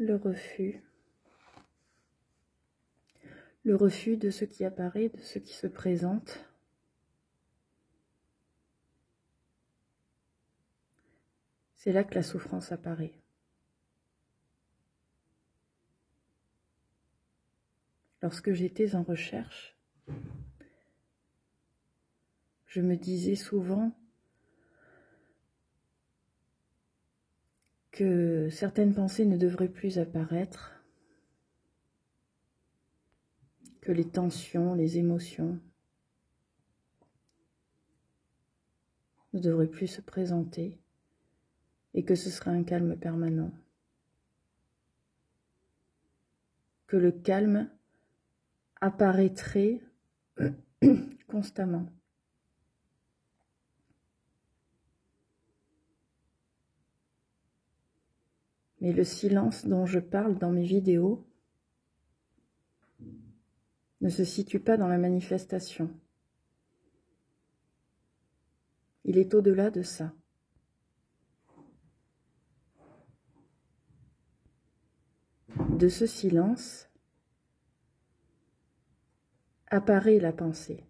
le refus. Le refus de ce qui apparaît, de ce qui se présente. C'est là que la souffrance apparaît. Lorsque j'étais en recherche, je me disais souvent que certaines pensées ne devraient plus apparaître, que les tensions, les émotions ne devraient plus se présenter et que ce serait un calme permanent. Que le calme apparaîtrait constamment. Mais le silence dont je parle dans mes vidéos ne se situe pas dans la manifestation. Il est au-delà de ça. De ce silence apparaît la pensée.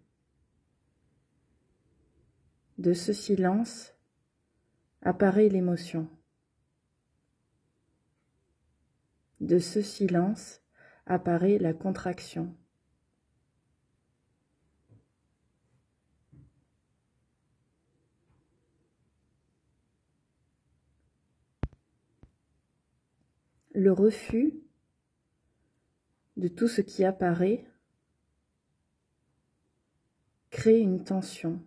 De ce silence apparaît l'émotion. De ce silence apparaît la contraction. Le refus de tout ce qui apparaît crée une tension.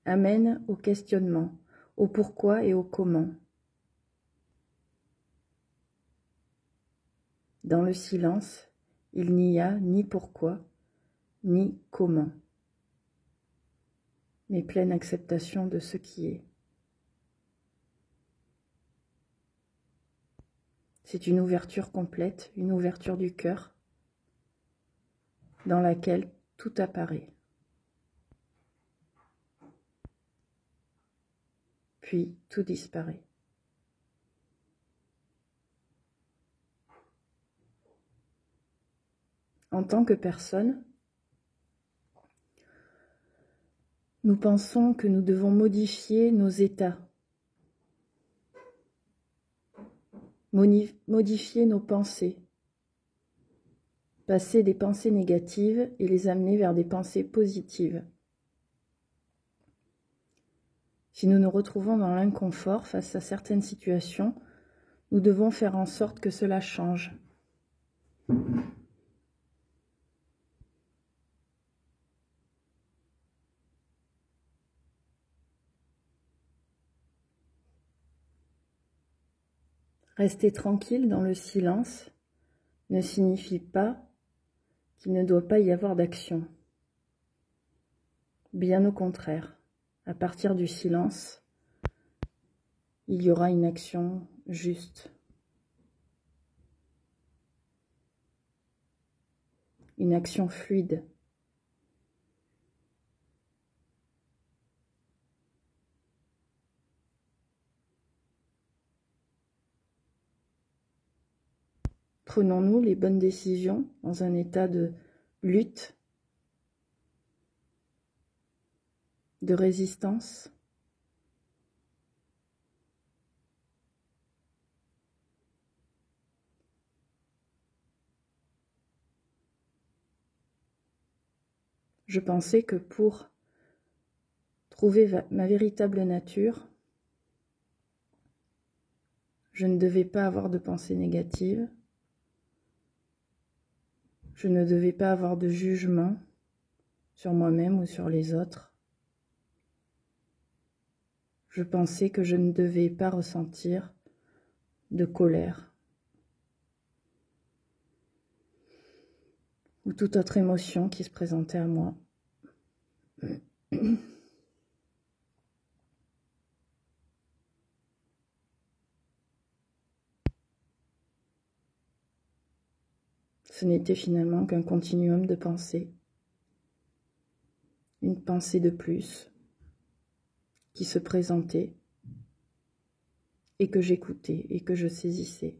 Amène au questionnement, au pourquoi et au comment. Dans le silence, il n'y a ni pourquoi, ni comment, mais pleine acceptation de ce qui est. C'est une ouverture complète, une ouverture du cœur, dans laquelle tout apparaît. Puis tout disparaît. En tant que personne, nous pensons que nous devons modifier nos états, modifier nos pensées, passer des pensées négatives et les amener vers des pensées positives. Si nous nous retrouvons dans l'inconfort face à certaines situations, nous devons faire en sorte que cela change. Rester tranquille dans le silence ne signifie pas qu'il ne doit pas y avoir d'action. Bien au contraire, à partir du silence, il y aura une action juste. Une action fluide. Prenons-nous les bonnes décisions dans un état de lutte, de résistance? Je pensais que pour trouver ma véritable nature, je ne devais pas avoir de pensées négatives, je ne devais pas avoir de jugement sur moi-même ou sur les autres. Je pensais que je ne devais pas ressentir de colère ou toute autre émotion qui se présentait à moi. Ce n'était finalement qu'un continuum de pensées. Une pensée de plus, qui se présentaient et que j'écoutais et que je saisissais.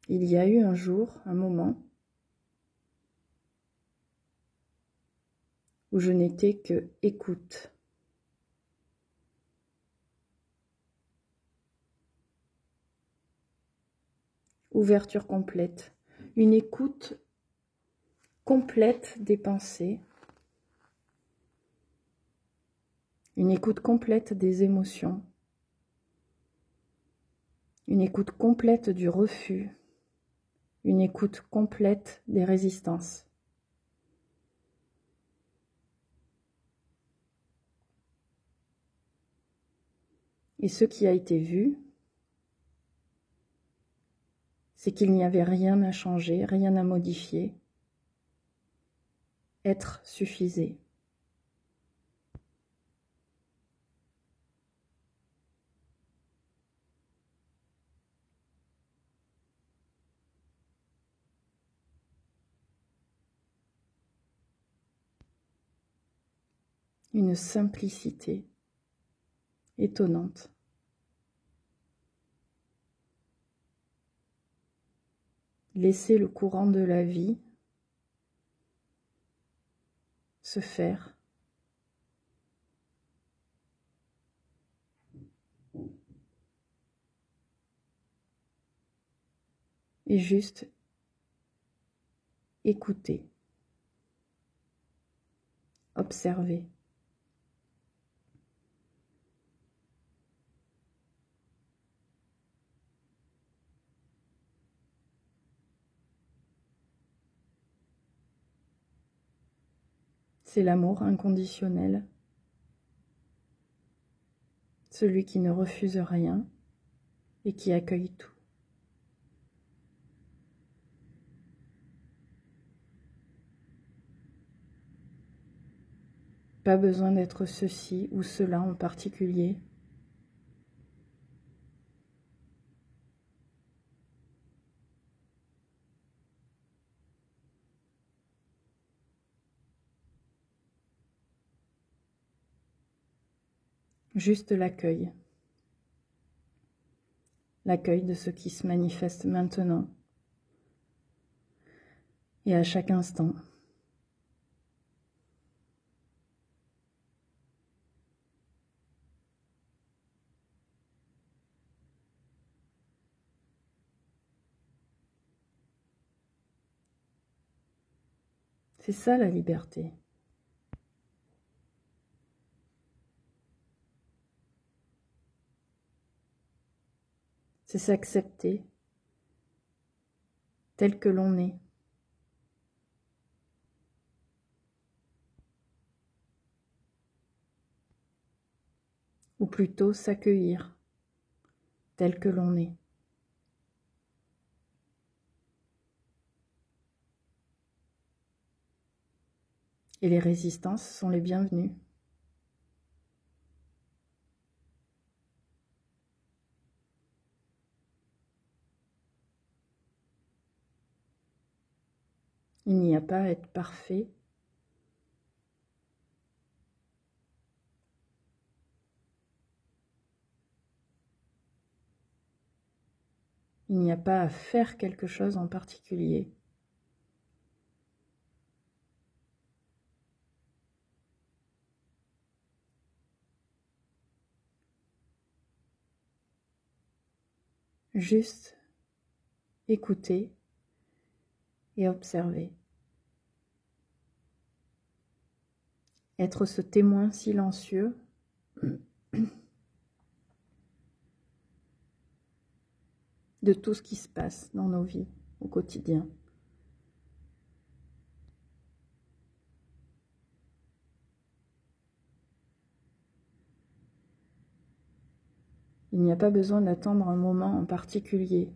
Il y a eu un jour, un moment, où je n'étais que écoute. Ouverture complète, une écoute complète des pensées, une écoute complète des émotions, une écoute complète du refus, une écoute complète des résistances. Et ce qui a été vu, c'est qu'il n'y avait rien à changer, rien à modifier. Être suffisait. Une simplicité étonnante. Laisser le courant de la vie se faire. Et juste écouter, observer. C'est l'amour inconditionnel, celui qui ne refuse rien et qui accueille tout. Pas besoin d'être ceci ou cela en particulier. Juste l'accueil. L'accueil de ce qui se manifeste maintenant et à chaque instant. C'est ça la liberté. C'est s'accepter tel que l'on est. Ou plutôt s'accueillir tel que l'on est. Et les résistances sont les bienvenues. Il n'y a pas à être parfait. Il n'y a pas à faire quelque chose en particulier. Juste écouter et observer. Être ce témoin silencieux de tout ce qui se passe dans nos vies au quotidien. Il n'y a pas besoin d'attendre un moment en particulier.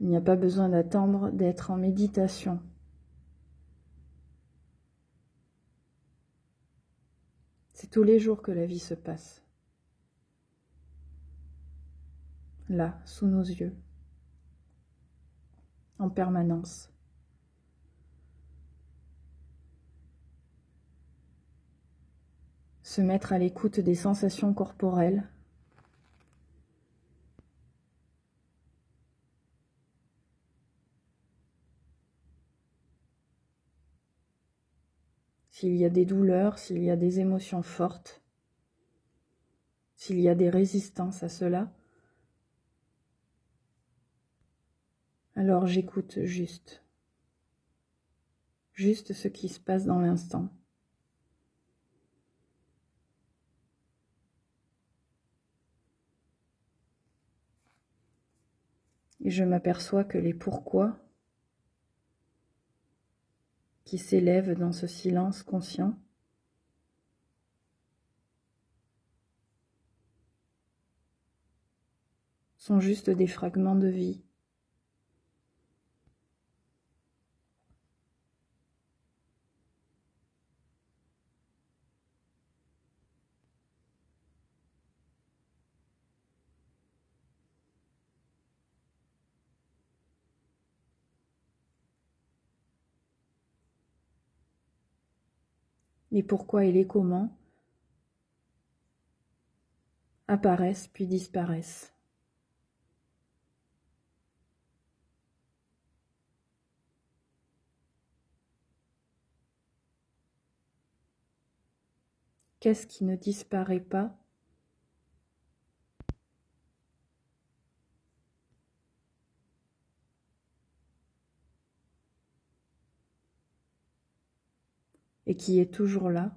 Il n'y a pas besoin d'attendre d'être en méditation. C'est tous les jours que la vie se passe. Là, sous nos yeux, en permanence. Se mettre à l'écoute des sensations corporelles. S'il y a des douleurs, s'il y a des émotions fortes, s'il y a des résistances à cela, alors j'écoute juste ce qui se passe dans l'instant. Et je m'aperçois que les pourquoi qui s'élèvent dans ce silence conscient sont juste des fragments de vie. Les pourquoi et les comment apparaissent puis disparaissent. Qu'est-ce qui ne disparaît pas ? Et qui est toujours là ?